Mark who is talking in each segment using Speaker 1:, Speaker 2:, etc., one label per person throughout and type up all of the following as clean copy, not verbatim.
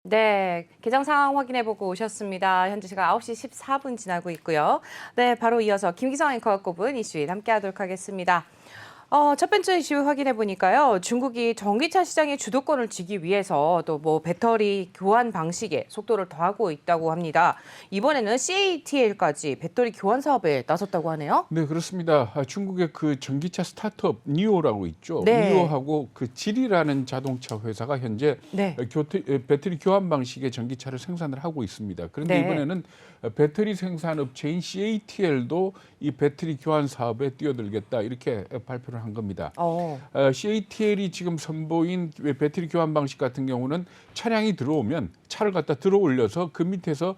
Speaker 1: 네, 개정 상황 확인해보고 오셨습니다. 현재 시각 9시 14분 지나고 있고요. 네, 바로 이어서 김기성 앵커가 꼽은 이슈 함께하도록 하겠습니다. 첫 번째 이슈 확인해 보니까요. 중국이 전기차 시장의 주도권을 쥐기 위해서 또 뭐 배터리 교환 방식에 속도를 더하고 있다고 합니다. 이번에는 CATL까지 배터리 교환 사업에 나섰다고 하네요.
Speaker 2: 네, 그렇습니다. 중국의 그 전기차 스타트업 니오라고 있죠.
Speaker 1: 네.
Speaker 2: 니오하고 그 질이라는 자동차 회사가 현재
Speaker 1: 네.
Speaker 2: 배터리 교환 방식의 전기차를 생산을 하고 있습니다. 그런데
Speaker 1: 네.
Speaker 2: 이번에는 배터리 생산 업체인 CATL도 이 배터리 교환 사업에 뛰어들겠다 이렇게 발표를 한 겁니다. CATL이 지금 선보인 배터리 교환 방식 같은 경우는 차량이 들어오면 차를 갖다 들어 올려서 그 밑에서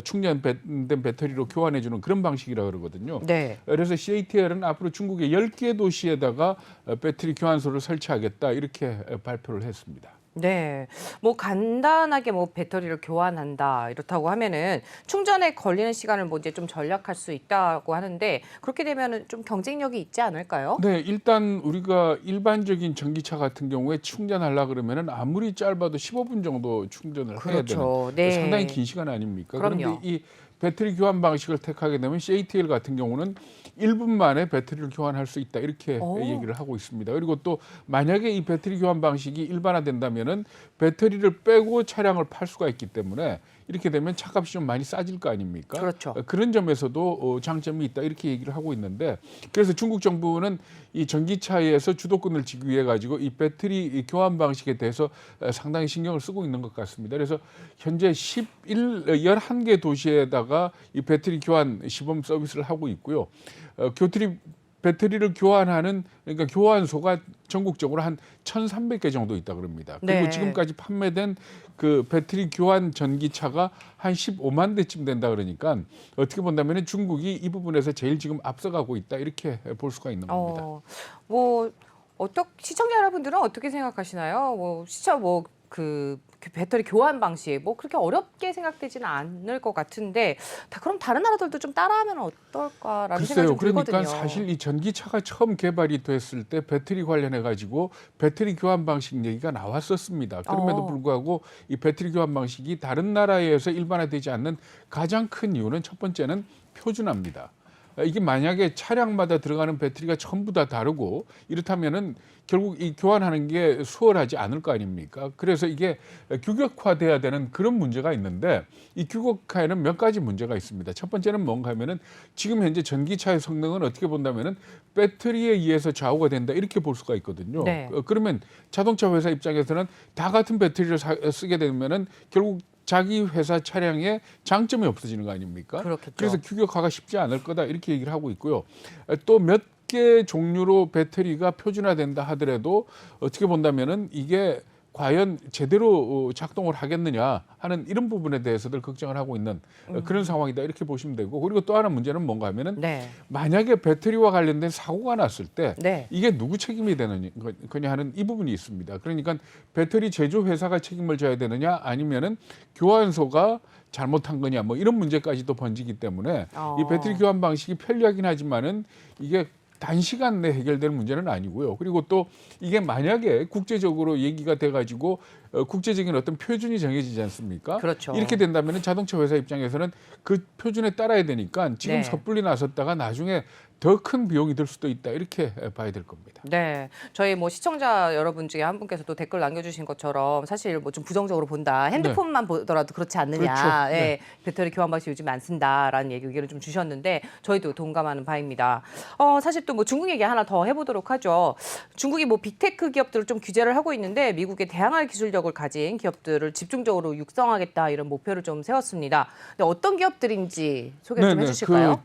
Speaker 2: 충전된 배터리로 교환해주는 그런 방식이라 그러거든요.
Speaker 1: 네.
Speaker 2: 그래서 CATL은 앞으로 중국의 10개 도시에다가 배터리 교환소를 설치하겠다 이렇게 발표를 했습니다.
Speaker 1: 네, 뭐 간단하게 뭐 배터리를 교환한다 이렇다고 하면은 충전에 걸리는 시간을 뭐 이제 좀 절약할 수 있다고 하는데 그렇게 되면은 좀 경쟁력이 있지 않을까요?
Speaker 2: 네, 일단 우리가 일반적인 전기차 같은 경우에 충전하려 그러면은 아무리 짧아도 15분 정도 충전을 해야
Speaker 1: 그렇죠.
Speaker 2: 되는
Speaker 1: 네.
Speaker 2: 상당히 긴 시간 아닙니까?
Speaker 1: 그럼요.
Speaker 2: 그런데 이 배터리 교환 방식을 택하게 되면 CATL 같은 경우는 1분 만에 배터리를 교환할 수 있다 이렇게 얘기를 하고 있습니다. 그리고 또 만약에 이 배터리 교환 방식이 일반화된다면은 배터리를 빼고 차량을 팔 수가 있기 때문에 이렇게 되면 차값이 좀 많이 싸질 거 아닙니까?
Speaker 1: 그렇죠.
Speaker 2: 그런 점에서도 장점이 있다 이렇게 얘기를 하고 있는데 그래서 중국 정부는 이 전기차에서 주도권을 쥐기 위해 가지고 이 배터리 교환 방식에 대해서 상당히 신경을 쓰고 있는 것 같습니다. 그래서 현재 11개 도시에다가 이 배터리 교환 시범 서비스를 하고 있고요. 배터리를 교환하는 그러니까 교환소가 전국적으로 한 1,300개 정도 있다 그럽니다. 그리고
Speaker 1: 네.
Speaker 2: 지금까지 판매된 그 배터리 교환 전기차가 한 15만 대쯤 된다 그러니까 어떻게 본다면 중국이 이 부분에서 제일 지금 앞서가고 있다 이렇게 볼 수가 있는 겁니다.
Speaker 1: 뭐 시청자 여러분들은 어떻게 생각하시나요? 그 배터리 교환 방식 뭐 그렇게 어렵게 생각되지는 않을 것 같은데 그럼 다른 나라들도 좀 따라하면 어떨까라는 생각이 좀
Speaker 2: 그러니까
Speaker 1: 들거든요.
Speaker 2: 사실 이 전기차가 처음 개발이 됐을 때 배터리 관련해 가지고 배터리 교환 방식 얘기가 나왔었습니다. 그럼에도 불구하고 이 배터리 교환 방식이 다른 나라에서 일반화되지 않는 가장 큰 이유는 첫 번째는 표준화입니다. 이게 만약에 차량마다 들어가는 배터리가 전부 다 다르고 이렇다면은 결국 이 교환하는 게 수월하지 않을 거 아닙니까? 그래서 이게 규격화돼야 되는 그런 문제가 있는데 이 규격화에는 몇 가지 문제가 있습니다. 첫 번째는 뭔가 하면은 지금 현재 전기차의 성능은 어떻게 본다면은 배터리에 의해서 좌우가 된다 이렇게 볼 수가 있거든요.
Speaker 1: 네.
Speaker 2: 그러면 자동차 회사 입장에서는 다 같은 배터리를 쓰게 되면은 결국 자기 회사 차량의 장점이 없어지는 거 아닙니까?
Speaker 1: 그렇겠죠.
Speaker 2: 그래서 규격화가 쉽지 않을 거다 이렇게 얘기를 하고 있고요. 또 몇 개 종류로 배터리가 표준화된다 하더라도 어떻게 본다면은 이게 과연 제대로 작동을 하겠느냐 하는 이런 부분에 대해서들 걱정을 하고 있는 그런 상황이다 이렇게 보시면 되고 그리고 또 하나 문제는 뭔가 하면은
Speaker 1: 네.
Speaker 2: 만약에 배터리와 관련된 사고가 났을 때
Speaker 1: 네.
Speaker 2: 이게 누구 책임이 되는 거냐 하는 이 부분이 있습니다. 그러니까 배터리 제조 회사가 책임을 져야 되느냐 아니면은 교환소가 잘못한 거냐 뭐 이런 문제까지도 번지기 때문에 이 배터리 교환 방식이 편리하긴 하지만은 이게 단시간 내 해결되는 문제는 아니고요. 그리고 또 이게 만약에 국제적으로 얘기가 돼가지고 국제적인 어떤 표준이 정해지지 않습니까?
Speaker 1: 그렇죠.
Speaker 2: 이렇게 된다면 자동차 회사 입장에서는 그 표준에 따라야 되니까 지금
Speaker 1: 네.
Speaker 2: 섣불리 나섰다가 나중에 더 큰 비용이 들 수도 있다 이렇게 봐야 될 겁니다.
Speaker 1: 네, 저희 뭐 시청자 여러분 중에 한 분께서도 댓글 남겨주신 것처럼 사실 뭐 좀 부정적으로 본다. 핸드폰만 보더라도 그렇지 않느냐.
Speaker 2: 그렇죠. 네.
Speaker 1: 예, 배터리 교환 방식 요즘 안 쓴다라는 의견을 좀 주셨는데 저희도 동감하는 바입니다. 사실 또 뭐 중국 얘기 하나 더 해보도록 하죠. 중국이 뭐 빅테크 기업들을 좀 규제를 하고 있는데 미국의 다양한 기술력을 가진 기업들을 집중적으로 육성하겠다 이런 목표를 좀 세웠습니다. 근데 어떤 기업들인지 소개 좀 해주실까요?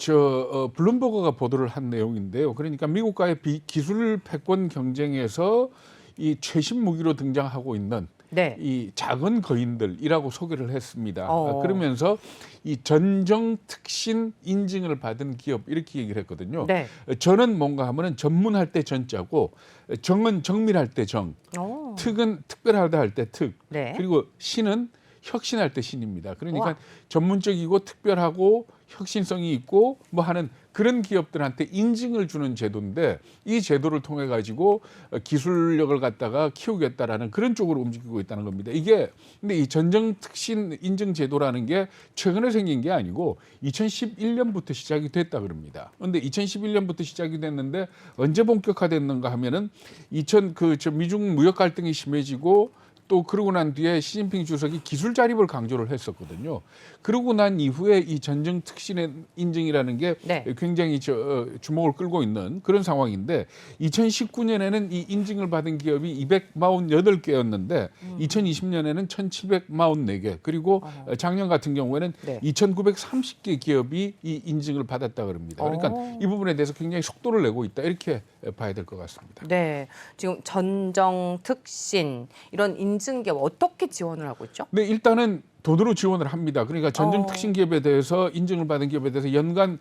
Speaker 2: 블룸버그가 보도를 한 내용인데요. 그러니까 미국과의 기술 패권 경쟁에서 이 최신 무기로 등장하고 있는
Speaker 1: 네.
Speaker 2: 이 작은 거인들이라고 소개를 했습니다.
Speaker 1: 어.
Speaker 2: 그러면서 이 전정 특신 인증을 받은 기업 이렇게 얘기를 했거든요.
Speaker 1: 네.
Speaker 2: 전은 뭔가 하면은 전문할 때 전자고 정은 정밀할 때 정,
Speaker 1: 오.
Speaker 2: 특은 특별하다 할 때 특,
Speaker 1: 네.
Speaker 2: 그리고 신은 혁신할 때 신입니다. 그러니까
Speaker 1: 우와.
Speaker 2: 전문적이고 특별하고 혁신성이 있고 뭐 하는 그런 기업들한테 인증을 주는 제도인데 이 제도를 통해 가지고 기술력을 갖다가 키우겠다라는 그런 쪽으로 움직이고 있다는 겁니다. 이게 근데 이 전정특신 인증 제도라는 게 최근에 생긴 게 아니고 2011년부터 시작이 됐다 그럽니다. 그런데 2011년부터 시작이 됐는데 언제 본격화됐는가 하면은 미중 무역 갈등이 심해지고 또 그러고 난 뒤에 시진핑 주석이 기술 자립을 강조를 했었거든요. 그러고 난 이후에 이 전정 특신의 인증이라는 게
Speaker 1: 네.
Speaker 2: 굉장히 주목을 끌고 있는 그런 상황인데 2019년에는 이 인증을 받은 기업이 248개였는데 2020년에는 1,744개 그리고 작년 같은 경우에는
Speaker 1: 네.
Speaker 2: 2,930개 기업이 이 인증을 받았다 그럽니다. 그러니까 이 부분에 대해서 굉장히 속도를 내고 있다 이렇게 봐야 될 것 같습니다.
Speaker 1: 네, 지금 전정 특신 이런 인증 기업 어떻게 지원을 하고 있죠?
Speaker 2: 네, 일단은 돈으로 지원을 합니다. 그러니까 전정 특신 기업에 대해서 인증을 받은 기업에 대해서 연간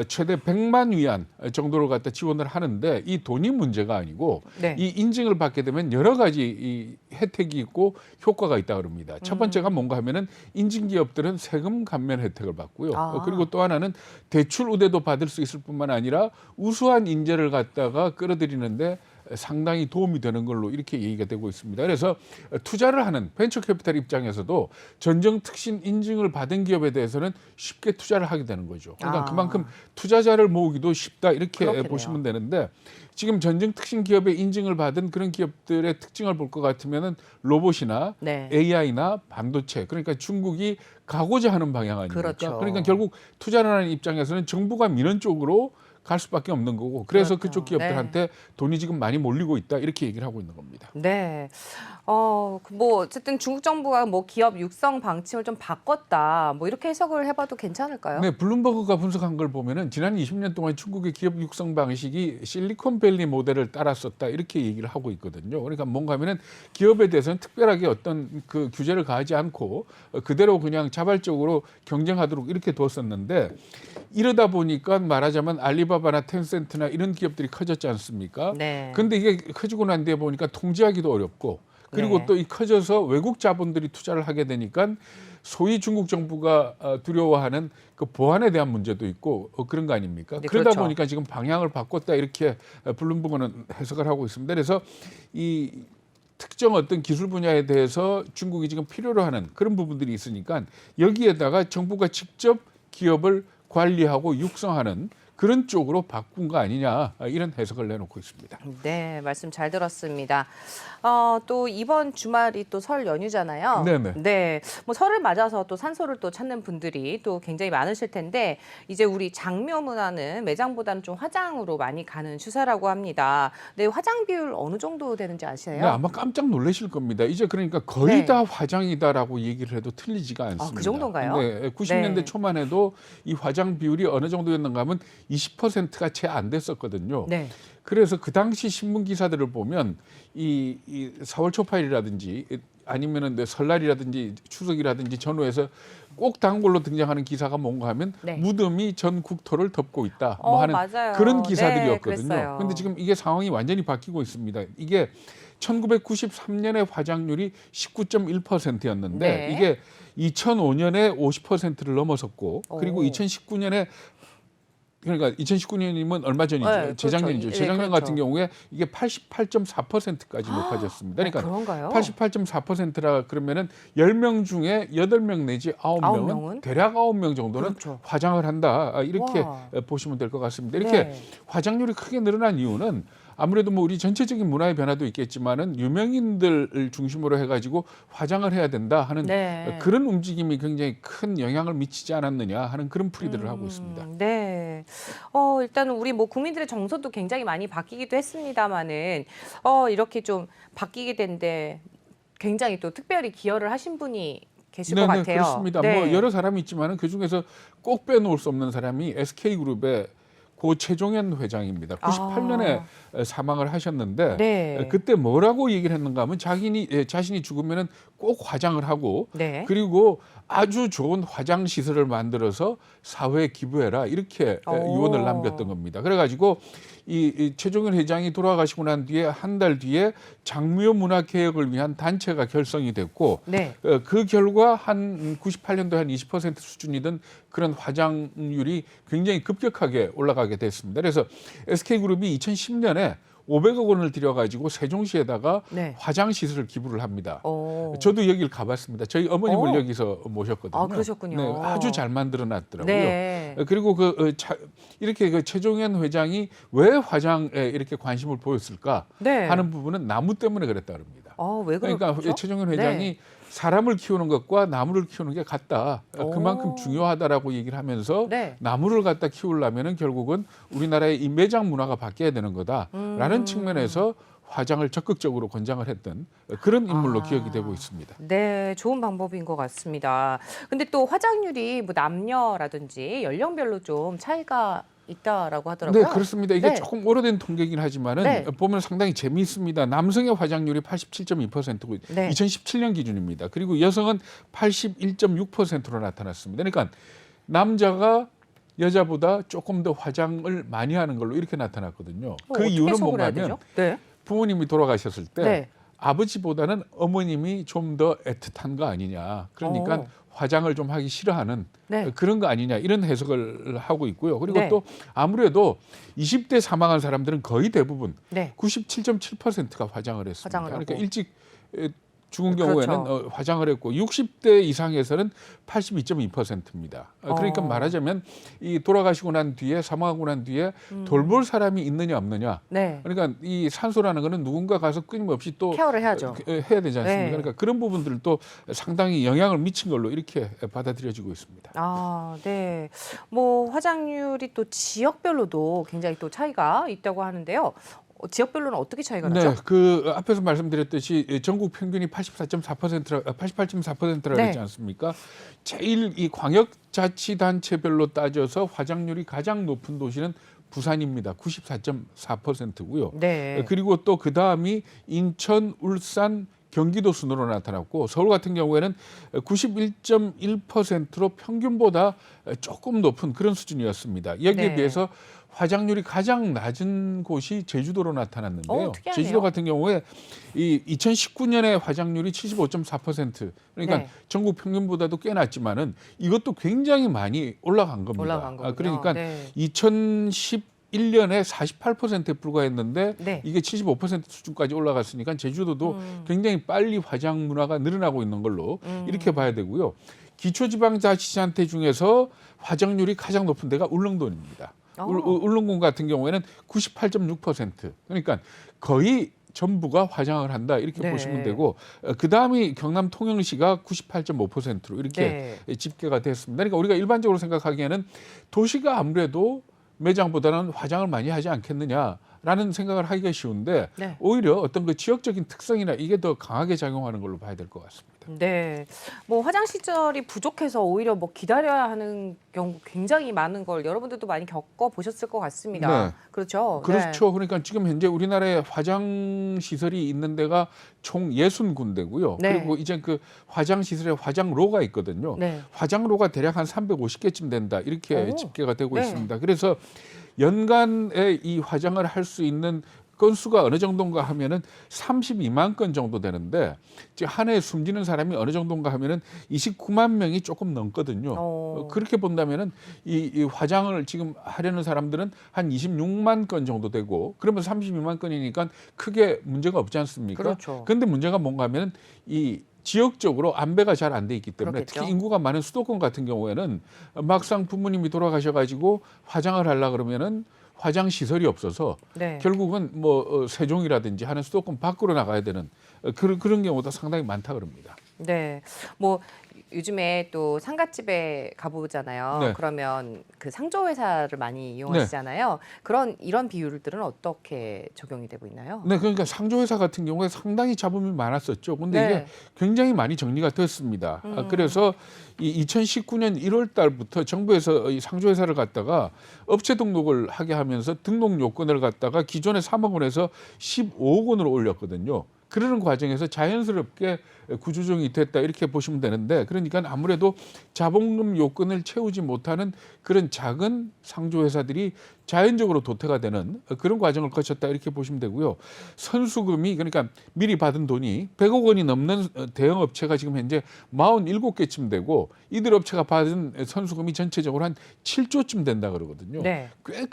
Speaker 2: 최대 100만 위안 정도를 갖다 지원을 하는데 이 돈이 문제가 아니고
Speaker 1: 네.
Speaker 2: 이 인증을 받게 되면 여러 가지 이 혜택이 있고 효과가 있다 그럽니다. 첫 번째가 뭔가 하면은 인증 기업들은 세금 감면 혜택을 받고요. 그리고 또 하나는 대출 우대도 받을 수 있을 뿐만 아니라 우수한 인재를 갖다가 끌어들이는데 상당히 도움이 되는 걸로 이렇게 얘기가 되고 있습니다. 그래서 투자를 하는 벤처 캐피탈 입장에서도 전정 특신 인증을 받은 기업에 대해서는 쉽게 투자를 하게 되는 거죠. 그러니까 그만큼 투자자를 모으기도 쉽다 이렇게
Speaker 1: 그렇겠네요.
Speaker 2: 보시면 되는데 지금 전정 특신 기업의 인증을 받은 그런 기업들의 특징을 볼 것 같으면은 로봇이나
Speaker 1: 네.
Speaker 2: AI나 반도체 그러니까 중국이 가고자 하는 방향 아닙니까?
Speaker 1: 그렇죠.
Speaker 2: 그러니까 결국 투자를 하는 입장에서는 정부가 미는 쪽으로 갈 수밖에 없는 거고 그래서
Speaker 1: 그렇죠.
Speaker 2: 그쪽 기업들한테 돈이 지금 많이 몰리고 있다 이렇게 얘기를 하고 있는 겁니다.
Speaker 1: 네. 뭐 어쨌든 중국 정부가 뭐 기업 육성 방침을 좀 바꿨다. 뭐 이렇게 해석을 해봐도 괜찮을까요?
Speaker 2: 네, 블룸버그가 분석한 걸 보면은 지난 20년 동안 중국의 기업 육성 방식이 실리콘밸리 모델을 따랐었다 이렇게 얘기를 하고 있거든요. 그러니까 뭔가 하면은 기업에 대해서는 특별하게 어떤 그 규제를 가하지 않고 그대로 그냥 자발적으로 경쟁하도록 이렇게 두었었는데 이러다 보니까 말하자면 알리바바나 텐센트나 이런 기업들이 커졌지 않습니까?
Speaker 1: 네.
Speaker 2: 근데 이게 커지고 난 뒤에 보니까 통제하기도 어렵고 그리고
Speaker 1: 네.
Speaker 2: 또 이 커져서 외국 자본들이 투자를 하게 되니까 소위 중국 정부가 두려워하는 그 보안에 대한 문제도 있고 그런 거 아닙니까?
Speaker 1: 네,
Speaker 2: 그러다
Speaker 1: 그렇죠.
Speaker 2: 보니까 지금 방향을 바꿨다 이렇게 블룸버그는 해석을 하고 있습니다. 그래서 이 특정 어떤 기술 분야에 대해서 중국이 지금 필요로 하는 그런 부분들이 있으니까 여기에다가 정부가 직접 기업을 관리하고 육성하는 그런 쪽으로 바꾼 거 아니냐 이런 해석을 내놓고 있습니다.
Speaker 1: 네, 말씀 잘 들었습니다. 또 이번 주말이 또 설 연휴잖아요.
Speaker 2: 네네.
Speaker 1: 네, 뭐 설을 맞아서 또 산소를 또 찾는 분들이 또 굉장히 많으실 텐데 이제 우리 장묘 문화는 매장보다는 좀 화장으로 많이 가는 추세라고 합니다. 네, 화장 비율 어느 정도 되는지 아세요?
Speaker 2: 네, 아마 깜짝 놀라실 겁니다. 이제 그러니까 거의
Speaker 1: 네.
Speaker 2: 다 화장이다라고 얘기를 해도 틀리지가 않습니다.
Speaker 1: 그 정도인가요?
Speaker 2: 네, 90년대
Speaker 1: 네.
Speaker 2: 초만 해도 이 화장 비율이 어느 정도였는가 하면 20%가 채 안 됐었거든요.
Speaker 1: 네.
Speaker 2: 그래서 그 당시 신문 기사들을 보면 이 4월 초파일이라든지 아니면은 설날이라든지 추석이라든지 전후에서 꼭 단골로 등장하는 기사가 뭔가 하면
Speaker 1: 네.
Speaker 2: 무덤이 전 국토를 덮고 있다 뭐 하는
Speaker 1: 맞아요.
Speaker 2: 그런
Speaker 1: 네,
Speaker 2: 기사들이었거든요.
Speaker 1: 그랬어요.
Speaker 2: 그런데 지금 이게 상황이 완전히 바뀌고 있습니다. 이게 1993년에 화장률이 19.1%였는데
Speaker 1: 네.
Speaker 2: 이게 2005년에 50%를 넘어섰고 그리고 2019년에 그러니까 2019년이면 얼마 전이죠.
Speaker 1: 네,
Speaker 2: 재작년이죠.
Speaker 1: 그렇죠.
Speaker 2: 재작년
Speaker 1: 네,
Speaker 2: 같은
Speaker 1: 그렇죠.
Speaker 2: 경우에 이게 88.4%까지 높아졌습니다. 그러니까
Speaker 1: 그런가요?
Speaker 2: 88.4%라 그러면은 10명 중에 8명 내지 9명은
Speaker 1: 명은?
Speaker 2: 대략 9명 정도는
Speaker 1: 그렇죠.
Speaker 2: 화장을 한다. 이렇게
Speaker 1: 와.
Speaker 2: 보시면 될 것 같습니다. 이렇게
Speaker 1: 네.
Speaker 2: 화장률이 크게 늘어난 이유는 아무래도 뭐 우리 전체적인 문화의 변화도 있겠지만은 유명인들을 중심으로 해가지고 화장을 해야 된다 하는
Speaker 1: 네.
Speaker 2: 그런 움직임이 굉장히 큰 영향을 미치지 않았느냐 하는 그런 풀이들을 하고 있습니다.
Speaker 1: 네. 일단은 우리 뭐 국민들의 정서도 굉장히 많이 바뀌기도 했습니다만은 이렇게 좀 바뀌게 된데 굉장히 또 특별히 기여를 하신 분이 계실 것 같아요.
Speaker 2: 그렇습니다.
Speaker 1: 네.
Speaker 2: 뭐 여러 사람이 있지만은 그 중에서 꼭 빼놓을 수 없는 사람이 SK그룹의 고 최종현 회장입니다. 98년에 사망을 하셨는데
Speaker 1: 네.
Speaker 2: 그때 뭐라고 얘기를 했는가 하면 자신이 죽으면은 꼭 화장을 하고
Speaker 1: 네.
Speaker 2: 그리고 아주 좋은 화장 시설을 만들어서 사회에 기부해라 이렇게 유언을 남겼던 겁니다. 그래가지고 이 최종현 회장이 돌아가시고 난 뒤에 한 달 뒤에 장묘 문화 개혁을 위한 단체가 결성이 됐고
Speaker 1: 네.
Speaker 2: 그 결과 한 98년도에 한 20% 수준이던 그런 화장률이 굉장히 급격하게 올라가게 됐습니다. 그래서 SK그룹이 2010년에 500억 원을 들여가지고 세종시에다가
Speaker 1: 네.
Speaker 2: 화장 시설을 기부를 합니다.
Speaker 1: 오.
Speaker 2: 저도 여기를 가봤습니다. 저희 어머님을
Speaker 1: 오.
Speaker 2: 여기서 모셨거든요.
Speaker 1: 아, 그러셨군요.
Speaker 2: 네, 아주 잘 만들어놨더라고요.
Speaker 1: 네.
Speaker 2: 그리고 이렇게 최종현 회장이 왜 화장에 이렇게 관심을 보였을까
Speaker 1: 네.
Speaker 2: 하는 부분은 나무 때문에 그랬다 그럽니다.
Speaker 1: 왜
Speaker 2: 그러니까
Speaker 1: 그렇죠?
Speaker 2: 최종현 회장이
Speaker 1: 네.
Speaker 2: 사람을 키우는 것과 나무를 키우는 게 같다.
Speaker 1: 오.
Speaker 2: 그만큼 중요하다라고 얘기를 하면서
Speaker 1: 네.
Speaker 2: 나무를 갖다 키우려면은 결국은 우리나라의 이 매장 문화가 바뀌어야 되는 거다라는 측면에서 화장을 적극적으로 권장을 했던 그런 인물로 기억이 되고 있습니다.
Speaker 1: 네, 좋은 방법인 것 같습니다. 근데 또 화장률이 뭐 남녀라든지 연령별로 좀 차이가 있다라고 하더라고요.
Speaker 2: 네, 그렇습니다. 이게
Speaker 1: 네.
Speaker 2: 조금 오래된 통계이긴 하지만은
Speaker 1: 네.
Speaker 2: 보면 상당히 재미있습니다. 남성의 화장률이 87.2%고
Speaker 1: 네.
Speaker 2: 2017년 기준입니다. 그리고 여성은 81.6%로 나타났습니다. 그러니까 남자가 여자보다 조금 더 화장을 많이 하는 걸로 이렇게 나타났거든요. 그
Speaker 1: 어떻게
Speaker 2: 이유는
Speaker 1: 해석을
Speaker 2: 뭔가
Speaker 1: 해야
Speaker 2: 하면
Speaker 1: 되죠? 네.
Speaker 2: 부모님이 돌아가셨을 때
Speaker 1: 네.
Speaker 2: 아버지보다는 어머님이 좀 더 애틋한 거 아니냐. 그러니까
Speaker 1: 어.
Speaker 2: 화장을 좀 하기 싫어하는
Speaker 1: 네.
Speaker 2: 그런 거 아니냐 이런 해석을 하고 있고요. 그리고
Speaker 1: 네.
Speaker 2: 또 아무래도 20대 사망한 사람들은 거의 대부분
Speaker 1: 네.
Speaker 2: 97.7%가 화장을 했습니다.
Speaker 1: 화장을
Speaker 2: 그러니까
Speaker 1: 하고.
Speaker 2: 일찍 죽은 경우에는
Speaker 1: 그렇죠.
Speaker 2: 화장을 했고 60대 이상에서는 82.2%입니다. 그러니까 말하자면 이 돌아가시고 난 뒤에 사망하고 난 뒤에 돌볼 사람이 있느냐 없느냐.
Speaker 1: 네.
Speaker 2: 그러니까 이 산소라는 거는 누군가 가서 끊임없이 또
Speaker 1: 케어를 해야죠.
Speaker 2: 해야 되지 않습니까?
Speaker 1: 네.
Speaker 2: 그러니까 그런 부분들도 상당히 영향을 미친 걸로 이렇게 받아들여지고 있습니다.
Speaker 1: 네. 뭐 화장률이 또 지역별로도 굉장히 또 차이가 있다고 하는데요. 지역별로는 어떻게 차이가 나죠?
Speaker 2: 네, 그 앞에서 말씀드렸듯이 전국 평균이 88.4%라고
Speaker 1: 네.
Speaker 2: 했지 않습니까? 제일 이 광역자치단체별로 따져서 화장률이 가장 높은 도시는 부산입니다. 94.4%고요.
Speaker 1: 네.
Speaker 2: 그리고 또 그 다음이 인천, 울산, 경기도 순으로 나타났고 서울 같은 경우에는 91.1%로 평균보다 조금 높은 그런 수준이었습니다. 여기에
Speaker 1: 네.
Speaker 2: 비해서 화장률이 가장 낮은 곳이 제주도로 나타났는데요.
Speaker 1: 특이하네요.
Speaker 2: 제주도 같은 경우에 이 2019년에 화장률이 75.4%. 그러니까
Speaker 1: 네.
Speaker 2: 전국 평균보다도 꽤 낮지만은 이것도 굉장히 많이 올라간 겁니다.
Speaker 1: 올라간 거군요.
Speaker 2: 그러니까
Speaker 1: 네.
Speaker 2: 2011년에 48%에 불과했는데
Speaker 1: 네.
Speaker 2: 이게 75% 수준까지 올라갔으니까 제주도도 굉장히 빨리 화장 문화가 늘어나고 있는 걸로 이렇게 봐야 되고요. 기초지방자치단체 중에서 화장률이 가장 높은 데가 울릉도입니다. 울릉군 같은 경우에는 98.6%. 그러니까 거의 전부가 화장을 한다 이렇게
Speaker 1: 네.
Speaker 2: 보시면 되고 그 다음이 경남 통영시가 98.5%로 이렇게 집계가 됐습니다. 그러니까 우리가 일반적으로 생각하기에는 도시가 아무래도 매장보다는 화장을 많이 하지 않겠느냐라는 생각을 하기가 쉬운데
Speaker 1: 네.
Speaker 2: 오히려 어떤 그 지역적인 특성이나 이게 더 강하게 작용하는 걸로 봐야 될 것 같습니다.
Speaker 1: 네. 뭐 화장 시설이 부족해서 오히려 뭐 기다려야 하는 경우 굉장히 많은 걸 여러분들도 많이 겪어 보셨을 것 같습니다.
Speaker 2: 네.
Speaker 1: 그렇죠.
Speaker 2: 그렇죠. 그러니까 지금 현재 우리나라에 화장 시설이 있는 데가 총 60군데고요.
Speaker 1: 네.
Speaker 2: 그리고 이제 그 화장 시설에 화장로가 있거든요.
Speaker 1: 네.
Speaker 2: 화장로가 대략 한 350개쯤 된다. 이렇게
Speaker 1: 오.
Speaker 2: 집계가 되고
Speaker 1: 네.
Speaker 2: 있습니다. 그래서 연간에 이 화장을 할 수 있는 건수가 어느 정도인가 하면은 32만 건 정도 되는데 한 해에 숨지는 사람이 어느 정도인가 하면은 29만 명이 조금 넘거든요. 그렇게 본다면은 이 화장을 지금 하려는 사람들은 한 26만 건 정도 되고 그러면 32만 건이니까 크게 문제가 없지 않습니까?
Speaker 1: 그렇죠.
Speaker 2: 그런데 문제가 뭔가 하면은 이 지역적으로 안배가 잘 안 돼 있기 때문에
Speaker 1: 그렇겠죠.
Speaker 2: 특히 인구가 많은 수도권 같은 경우에는 막상 부모님이 돌아가셔가지고 화장을 하려 그러면은 화장 시설이 없어서
Speaker 1: 네.
Speaker 2: 결국은 뭐 세종이라든지 하는 수도권 밖으로 나가야 되는 그런 경우도 상당히 많다 그럽니다.
Speaker 1: 네. 뭐 요즘에 또 상갓집에 가보잖아요.
Speaker 2: 네.
Speaker 1: 그러면 그 상조 회사를 많이 이용하시잖아요. 이런 비율들은 어떻게 적용이 되고 있나요?
Speaker 2: 네, 그러니까 상조 회사 같은 경우에 상당히 잡음이 많았었죠. 근데
Speaker 1: 네.
Speaker 2: 이게 굉장히 많이 정리가 됐습니다. 그래서 이 2019년 1월 달부터 정부에서 이 상조 회사를 갖다가 업체 등록을 하게 하면서 등록 요건을 갖다가 기존의 3억 원에서 15억 원으로 올렸거든요. 그러는 과정에서 자연스럽게 구조조정이 됐다 이렇게 보시면 되는데 그러니까 아무래도 자본금 요건을 채우지 못하는 그런 작은 상조회사들이 자연적으로 도태가 되는 그런 과정을 거쳤다 이렇게 보시면 되고요. 선수금이 그러니까 미리 받은 돈이 100억 원이 넘는 대형 업체가 지금 현재 47개쯤 되고 이들 업체가 받은 선수금이 전체적으로 한 7조쯤 된다 그러거든요.
Speaker 1: 네.
Speaker 2: 꽤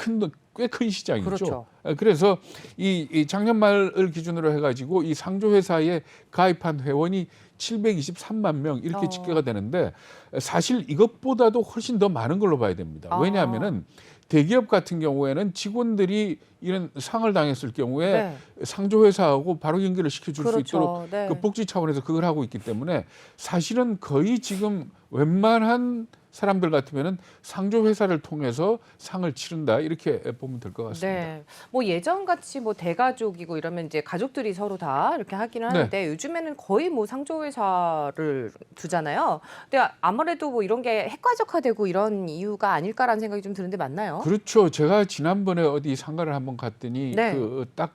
Speaker 2: 큰 시장이죠.
Speaker 1: 그렇죠.
Speaker 2: 그래서 이 작년 말을 기준으로 해가지고 이 상조회사에 가입한 회원이 723만 명 이렇게 집계가 되는데 사실 이것보다도 훨씬 더 많은 걸로 봐야 됩니다. 왜냐하면은 대기업 같은 경우에는 직원들이 이런 상을 당했을 경우에
Speaker 1: 네.
Speaker 2: 상조회사하고 바로 연결을 시켜줄 수
Speaker 1: 그렇죠.
Speaker 2: 있도록
Speaker 1: 네.
Speaker 2: 그 복지 차원에서 그걸 하고 있기 때문에 사실은 거의 지금 웬만한 사람들 같으면은 상조회사를 통해서 상을 치른다 이렇게 보면 될 것 같습니다.
Speaker 1: 네. 뭐 예전 같이 뭐 대가족이고 이러면 이제 가족들이 서로 다 이렇게 하기는 하는데 요즘에는 거의 뭐 상조회사를 두잖아요. 근데 아무래도 뭐 이런 게 핵가족화되고 이런 이유가 아닐까라는 생각이 좀 드는데 맞나요?
Speaker 2: 그렇죠. 제가 지난번에 어디 상가를 한번 갔더니
Speaker 1: 네.
Speaker 2: 그 딱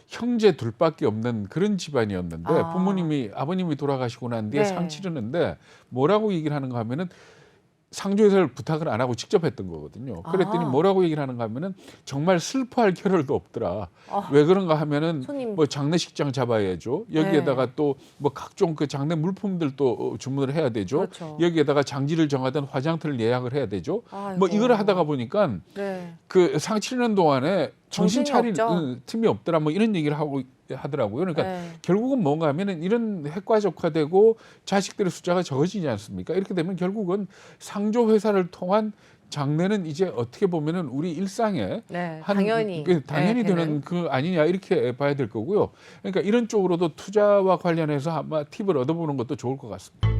Speaker 2: 형제 둘밖에 없는 그런 집안이었는데 아버님이 돌아가시고 난 뒤에
Speaker 1: 네.
Speaker 2: 상 치르는데 뭐라고 얘기를 하는가 하면은 상조회사를 부탁을 안 하고 직접 했던 거거든요. 그랬더니 뭐라고 얘기를 하는가 하면은 정말 슬퍼할 겨를도 없더라. 왜 그런가 하면은
Speaker 1: 손님.
Speaker 2: 뭐 장례식장 잡아야죠. 여기에다가 또 뭐 각종 그 장례 물품들도 주문을 해야 되죠.
Speaker 1: 그렇죠.
Speaker 2: 여기에다가 장지를 정하든 화장터를 예약을 해야 되죠. 뭐
Speaker 1: 아이고.
Speaker 2: 이걸 하다가 보니까
Speaker 1: 네.
Speaker 2: 그 상 치르는 동안에 정신
Speaker 1: 정신이
Speaker 2: 차릴
Speaker 1: 없죠?
Speaker 2: 틈이 없더라. 뭐 이런 얘기를 하더라고요. 그러니까
Speaker 1: 네.
Speaker 2: 결국은 뭔가 하면은 이런 핵가족화되고 자식들의 숫자가 적어지지 않습니까? 이렇게 되면 결국은 상조 회사를 통한 장래는 이제 어떻게 보면은 우리 일상에
Speaker 1: 네.
Speaker 2: 한
Speaker 1: 당연히.
Speaker 2: 당연히
Speaker 1: 네,
Speaker 2: 되는 그 아니냐 이렇게 봐야 될 거고요. 그러니까 이런 쪽으로도 투자와 관련해서 아마 팁을 얻어보는 것도 좋을 것 같습니다.